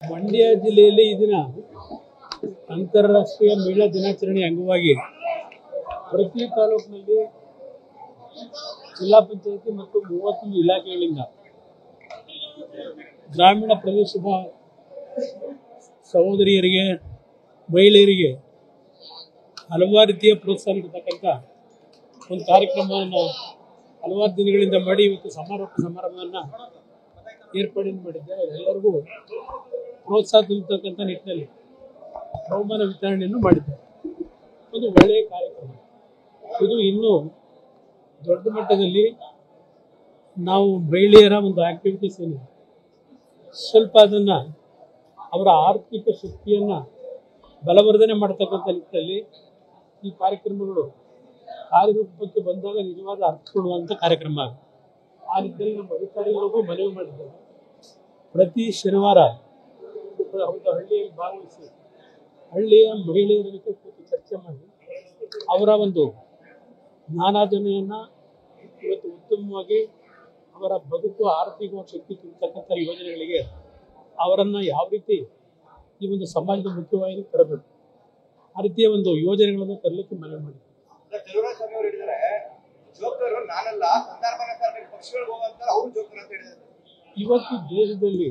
ಮಂಡ್ಯ ಜಿಲ್ಲೆಯಲ್ಲಿ ಈ ದಿನ ಅಂತಾರಾಷ್ಟ್ರೀಯ ಮಹಿಳಾ ದಿನಾಚರಣೆ ಅಂಗವಾಗಿ ಪ್ರತಿ ತಾಲೂಕಿನಲ್ಲಿ ಜಿಲ್ಲಾ ಪಂಚಾಯತಿ ಮತ್ತು 31 ಇಲಾಖೆಗಳಿಂದ ಗ್ರಾಮೀಣ ಪ್ರದೇಶದ ಸಹೋದರಿಯರಿಗೆ ಮಹಿಳೆಯರಿಗೆ ಹಲವಾರು ರೀತಿಯ ಪ್ರೋತ್ಸಾಹ ನೀಡತಕ್ಕಂಥ ಒಂದು ಕಾರ್ಯಕ್ರಮವನ್ನು ಹಲವಾರು ದಿನಗಳಿಂದ ಮಾಡಿ ಇವತ್ತು ಸಮಾರಂಭವನ್ನು ಏರ್ಪಾಡು ಮಾಡಿದ್ದಾರೆ. ಎಲ್ಲರಿಗೂ ಪ್ರೋತ್ಸಾಹ ತುಂಬತಕ್ಕಂಥ ನಿಟ್ಟಿನಲ್ಲಿ ಬಹುಮಾನ ವಿತರಣೆಯನ್ನು ಮಾಡಿದ್ದಾರೆ. ಒಂದು ಒಳ್ಳೆಯ ಕಾರ್ಯಕ್ರಮ ಇದು. ಇನ್ನೂ ದೊಡ್ಡ ಮಟ್ಟದಲ್ಲಿ ನಾವು ಮಹಿಳೆಯರ ಒಂದು ಆಕ್ಟಿವಿಟೀಸ್ ಏನಿದೆ ಸ್ವಲ್ಪ ಅದನ್ನು ಅವರ ಆರ್ಥಿಕ ಶಕ್ತಿಯನ್ನು ಬಲವರ್ಧನೆ ಮಾಡತಕ್ಕಂಥ ನಿಟ್ಟಿನಲ್ಲಿ ಈ ಕಾರ್ಯಕ್ರಮಗಳು ಕಾರ್ಯರೂಪಕ್ಕೆ ಬಂದಾಗ ನಿಜವಾದ ಅರ್ಥ ಕೊಡುವಂಥ ಕಾರ್ಯಕ್ರಮ ಆಗುತ್ತೆ. ಆ ನಿಟ್ಟಿನಲ್ಲಿ ನಮ್ಮ ಅಧಿಕಾರಿಗಳಿಗೂ ಮನವಿ ಮಾಡಿದ್ದಾರೆ. ಪ್ರತಿ ಶನಿವಾರ ಹಳ್ಳಿಯಲ್ಲಿ ಭಾಗವಹಿಸಿ ಹಳ್ಳಿಯ ಮಹಿಳೆಯರ ಜೊತೆ ಕೂತು ಚರ್ಚೆ ಮಾಡಿ ಅವರ ಒಂದು ಜ್ಞಾನಾರ್ಜನೆಯನ್ನು ಇವತ್ತು ಉತ್ತಮವಾಗಿ ಅವರ ಬದುಕು ಆರ್ಥಿಕ ಶಕ್ತಿ ತುಂಬತಕ್ಕಂಥ ಯೋಜನೆಗಳಿಗೆ ಅವರನ್ನು ಯಾವ ರೀತಿ ಈ ಒಂದು ಸಮಾಜದ ಮುಖ್ಯವಾಗಿ ತರಬೇಕು, ಆ ರೀತಿಯ ಒಂದು ಯೋಜನೆಗಳನ್ನು ತರಲಿಕ್ಕೆ ಮನವಿ ಮಾಡಿದ್ದಾರೆ. ಇವತ್ತು ದೇಶದಲ್ಲಿ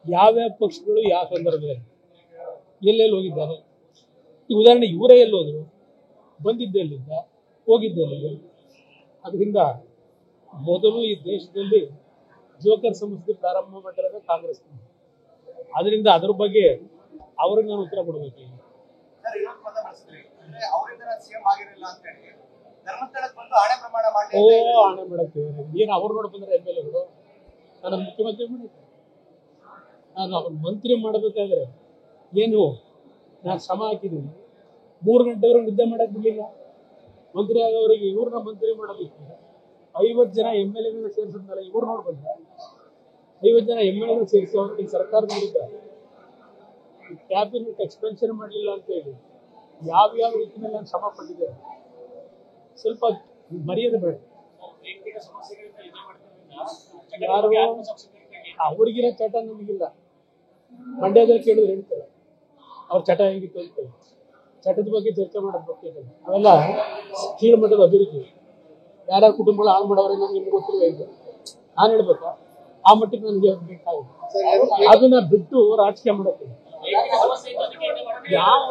ಯಾವ್ಯಾವ ಪಕ್ಷಗಳು ಯಾವ ಸಂದರ್ಭದಲ್ಲಿ ಎಲ್ಲೆಲ್ಲಿ ಹೋಗಿದ್ದಾರೆ, ಈ ಉದಾಹರಣೆ ಇವರೇ ಎಲ್ಲಿ ಹೋದ್ರು, ಬಂದಿದ್ದೆ ಎಲ್ಲಿಂದ, ಹೋಗಿದ್ದೆ ಎಲ್ಲಿಂದ. ಅದರಿಂದ ಮೊದಲು ಈ ದೇಶದಲ್ಲಿ ಜೋಕರ್ ಸಂಸ್ಥೆ ಪ್ರಾರಂಭ ಮಾಡಿರೋದು ಕಾಂಗ್ರೆಸ್. ಅದರಿಂದ ಅದ್ರ ಬಗ್ಗೆ ಅವ್ರಿಗೆ ನಾನು ಉತ್ತರ ಕೊಡಬೇಕು. ಆಣೆ ಮಾಡಕ್ಕೆ ಏನು ಅವ್ರು ನೋಡಿ ಬಂದ್ರೆ MLAಗಳು, ನಾನು ಮುಖ್ಯಮಂತ್ರಿ ಮಾಡಿದ್ದೆ. ನಾನು ಅವ್ರ ಮಂತ್ರಿ ಮಾಡಬೇಕಾದ್ರೆ ಏನು ನಾನು ಶ್ರಮ ಹಾಕಿದ್ದೀನಿ. 3 ಗಂಟೆವರೆಗೂ ನಿದ್ದೆ ಮಾಡಕ್ ಬಿಡಲಿಲ್ಲ. ಮಂತ್ರಿ ಆಗೋವರೆಗೆ ಇವ್ರನ್ನ ಮಂತ್ರಿ ಮಾಡೋದಕ್ಕೆ 50 ಜನ MLAಗಳನ್ನ ಸೇರಿಸಿದ್ಮೇಲೆ ಇವ್ರು ನೋಡಿ ಬಂದ 50 ಜನ MLAಗಳು ಸೇರಿಸಿ ಅವ್ರಿಗೆ ಸರ್ಕಾರದ ವಿರುದ್ಧ ಕ್ಯಾಬಿನೆಟ್ ಎಕ್ಸ್ಪೆನ್ಷನ್ ಮಾಡಲಿಲ್ಲ ಅಂತ ಹೇಳಿ ಯಾವ ರೀತಿಯಲ್ಲಿ ನಾನು ಶ್ರಮ ಪಟ್ಟಿದ್ದೆ. ಸ್ವಲ್ಪ ಮರ್ಯಾದೆ ಬೇಡ. ಯಾರು ಅವ್ರಿಗಿರೋ ಚಟ ನಮಗಿಲ್ಲ. ಮಂಡ್ಯದಲ್ಲಿ ಕೇಳಿದ್ರೆ ಹೇಳ್ತಾರೆ ಅವ್ರ ಚಟ ಹೇಗಿತ್ತು ಅಂತ. ಚಟದ ಬಗ್ಗೆ ಚರ್ಚೆ ಮಾಡೋದು ಗೊತ್ತಿಲ್ಲ. ಅವೆಲ್ಲ ಕೀಳು ಮಟ್ಟದ ಅಭಿವೃದ್ಧಿ. ಯಾರ್ಯಾರ ಕುಟುಂಬಗಳು ಹಾಳು ಮಾಡೋರೆ ನಿಮ್ಗೆ ಗೊತ್ತಿಲ್ಲ ಇದು ನಾನು ಹೇಳ್ಬೇಕಾ? ಆ ಮಟ್ಟಿಗೆ ನನಗೆ ಬೇಕಾಗುತ್ತೆ. ಅದನ್ನ ಬಿಟ್ಟು ರಾಜಕೀಯ ಮಾಡಕ್ಕೆ ಯಾವ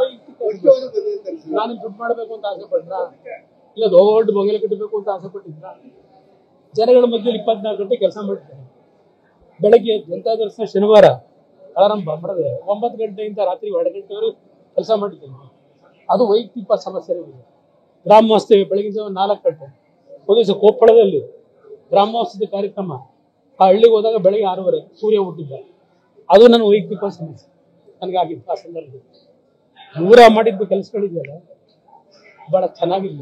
ನಾನು ದುಡ್ಡು ಮಾಡಬೇಕು ಅಂತ ಆಸೆ ಪಟ್ರ, ಇಲ್ಲ ದೊಡ್ಡ ಬಂಗಲೆ ಕಟ್ಟಬೇಕು ಅಂತ ಆಸೆ ಪಟ್ಟಿದ್ರ? ಜನಗಳ ಮಧ್ಯೆ 24 ಗಂಟೆ ಕೆಲಸ ಮಾಡ್ತಾರೆ. ಬೆಳಗ್ಗೆ ಜನತಾ ದರ್ಶನ ಶನಿವಾರ ಆರಂಭ ಮಾಡಿದ್ರೆ 9 ಗಂಟೆಯಿಂದ ರಾತ್ರಿ 2 ಗಂಟೆವರೆಗೂ ಕೆಲಸ ಮಾಡಿದ್ದೇನೆ. ಅದು ವೈಯಕ್ತಿಕ ಸಮಸ್ಯೆ ಇದೆ. ಗ್ರಾಮವಾಸ್ತವ್ಯ ಬೆಳಗಿನ 4 ಗಂಟೆ ಒಂದು ಕೊಪ್ಪಳದಲ್ಲಿ ಗ್ರಾಮವಾಸ್ತವ್ಯ ಕಾರ್ಯಕ್ರಮ. ಆ ಹಳ್ಳಿಗೆ ಹೋದಾಗ ಬೆಳಗ್ಗೆ 6:30 ಸೂರ್ಯ ಹುಟ್ಟಿದ್ದ. ಅದು ನನ್ನ ವೈಯಕ್ತಿಕ ಸಮಸ್ಯೆ ನನಗಾಗಿತ್ತು. ಆ ಸಂದರ್ಭದಲ್ಲಿ ಇವರ ಮಾಡಿದ್ದು ಕೆಲಸಗಳಿದೆಯಲ್ಲ ಬಹಳ ಚೆನ್ನಾಗಿಲ್ಲ.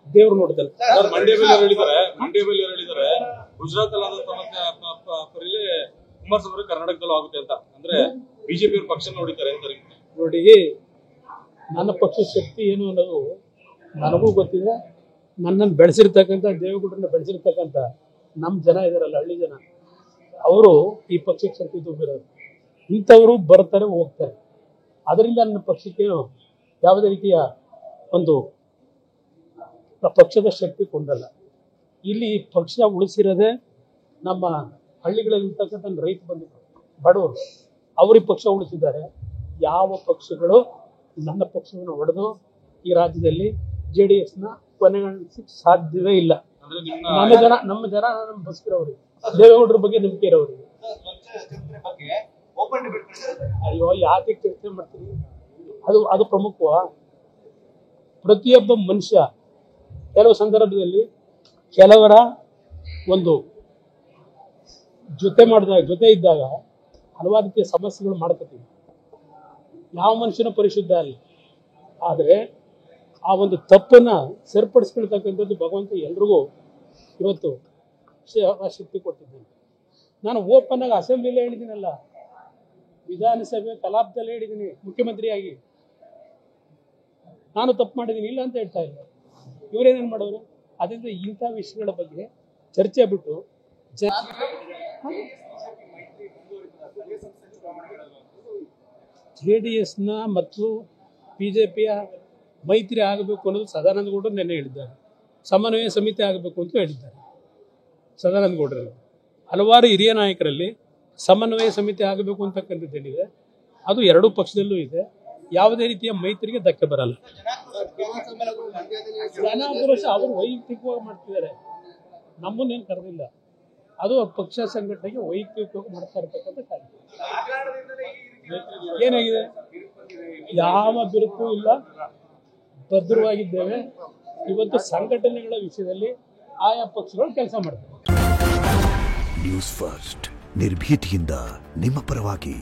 ದೇವ್ರು ನೋಡಿದಲ್ಲ. ಗುಜರಾತ್ ಕುಮಾರಸ್ವಾಮಿ ಕರ್ನಾಟಕದಲ್ಲೂ ಆಗುತ್ತೆ ಅಂತ ಅಂದ್ರೆ ಬಿಜೆಪಿ ಪಕ್ಷ ನೋಡಿದ್ದಾರೆ ನೋಡಿ. ನನ್ನ ಪಕ್ಷ ಶಕ್ತಿ ಏನು ಅನ್ನೋದು ನನಗೂ ಗೊತ್ತಿದೆ. ನನ್ನನ್ನು ಬೆಳೆಸಿರ್ತಕ್ಕಂಥ ದೇವೇಗೌಡರನ್ನ ಬೆಳೆಸಿರ್ತಕ್ಕಂಥ ನಮ್ಮ ಜನ ಇದಾರಲ್ಲ, ಹಳ್ಳಿ ಜನ, ಅವರು ಈ ಪಕ್ಷಕ್ಕೆ ಶಕ್ತಿ ತುಂಬಿರೋರು. ಇಂಥವರು ಬರ್ತಾರೆ ಹೋಗ್ತಾರೆ. ಅದರಿಂದ ನನ್ನ ಪಕ್ಷಕ್ಕೇನು ಯಾವುದೇ ರೀತಿಯ ಒಂದು ಪಕ್ಷದ ಶಕ್ತಿ ಕೊಂಡಲ್ಲ. ಇಲ್ಲಿ ಪಕ್ಷ ಉಳಿಸಿರೋದೇ ನಮ್ಮ ಹಳ್ಳಿಗಳಲ್ಲಿರ್ತಕ್ಕಂಥ ರೈತ ಬಂಧುಗಳು, ಬಡವರು, ಅವ್ರಿಗೆ ಪಕ್ಷ ಉಳಿಸಿದ್ದಾರೆ. ಯಾವ ಪಕ್ಷಗಳು ನನ್ನ ಪಕ್ಷವನ್ನು ಹೊಡೆದು ಈ ರಾಜ್ಯದಲ್ಲಿ JDSನ ಕೊನೆಗಾಣಿಸಕ್ಕೆ ಸಾಧ್ಯವೇ ಇಲ್ಲ. ನಮ್ಮ ಜನ ಬಸ್ಕಿರೋರಿಗೆ, ದೇವೇಗೌಡರ ಬಗ್ಗೆ ನಂಬಿಕೆ ಇರೋರಿಗೆ. ಅಯ್ಯೋ ಯಾಕೆ ಚರ್ಚೆ ಮಾಡ್ತೀವಿ? ಅದು ಪ್ರಮುಖವಾ? ಪ್ರತಿಯೊಬ್ಬ ಮನುಷ್ಯ ಕೆಲವು ಸಂದರ್ಭದಲ್ಲಿ ಕೆಲವರ ಒಂದು ಜೊತೆ ಇದ್ದಾಗ ಹಲವಾರು ರೀತಿಯ ಸಮಸ್ಯೆಗಳು ಮಾಡ್ಕೊತೀವಿ. ಯಾವ ಮನುಷ್ಯನ ಪರಿಶುದ್ಧ ಅಲ್ಲ. ಆದರೆ ಆ ಒಂದು ತಪ್ಪನ್ನ ಸರಿಪಡಿಸ್ಕೊಳ್ತಕ್ಕಂಥದ್ದು ಭಗವಂತ ಎಲ್ರಿಗೂ ಇವತ್ತು ಶಕ್ತಿ ಕೊಟ್ಟಿದ್ದಾನೆ. ನಾನು ಓಪನ್ ಆಗಿ ಅಸೆಂಬ್ಲಿಲೇ ಹೇಳಿದ್ದೀನಲ್ಲ, ವಿಧಾನಸಭೆ ಕಲಾಪದಲ್ಲೇ ಹೇಳಿದ್ದೀನಿ, ಮುಖ್ಯಮಂತ್ರಿಯಾಗಿ ನಾನು ತಪ್ಪು ಮಾಡಿದ್ದೀನಿ ಇಲ್ಲ ಅಂತ ಹೇಳ್ತಾ ಇಲ್ಲ. ಇವರೇನೇನು ಮಾಡೋರು? ಅದರಿಂದ ಇಂಥ ವಿಷಯಗಳ ಬಗ್ಗೆ ಚರ್ಚೆ ಬಿಟ್ಟು JDSನ ಮತ್ತು BJPಯ ಮೈತ್ರಿ ಆಗಬೇಕು ಅನ್ನೋದು ಸದಾನಂದ ಗೌಡರು ನೆನ್ನೆ ಹೇಳಿದ್ದಾರೆ. ಸಮನ್ವಯ ಸಮಿತಿ ಆಗಬೇಕು ಅಂತ ಹೇಳಿದ್ದಾರೆ ಸದಾನಂದ ಗೌಡರಲ್ಲಿ. ಹಲವಾರು ಹಿರಿಯ ನಾಯಕರಲ್ಲಿ ಸಮನ್ವಯ ಸಮಿತಿ ಆಗಬೇಕು ಅಂತಕ್ಕಂಥದ್ದು ಹೇಳಿದೆ. ಅದು ಎರಡೂ ಪಕ್ಷದಲ್ಲೂ ಇದೆ. ಯಾವುದೇ ರೀತಿಯ ಮೈತ್ರಿಗೆ ಧಕ್ಕೆ ಬರಲ್ಲ. ಜನಾಕ್ರೋಶ ಅವರು ವೈಯಕ್ತಿಕವಾಗಿ ಮಾಡ್ತಿದ್ದಾರೆ, ನಮ್ಮನ್ನೇನು ಕರೆದಿಲ್ಲ. ಅದು ಪಕ್ಷ ಸಂಘಟನೆಗೆ ವೈಯಕ್ತಿಕವಾಗಿ ಮಾಡ್ತಾ ಇರ್ತಕ್ಕಂಥ ಕಾರ್ಯ. ಏನಾಗಿದೆ? ಯಾವ ಬಿರುಕು ಇಲ್ಲ, ಭದ್ರವಾಗಿದ್ದೇವೆ. ಇವತ್ತು ಸಂಘಟನೆಗಳ ವಿಷಯದಲ್ಲಿ ಆಯಾ ಪಕ್ಷಗಳು ಕೆಲಸ ಮಾಡ್ತವೆ. ನ್ಯೂಸ್ ಫಸ್ಟ್, ನಿರ್ಭೀತಿಯಿಂದ ನಿಮ್ಮ ಪರವಾಗಿ.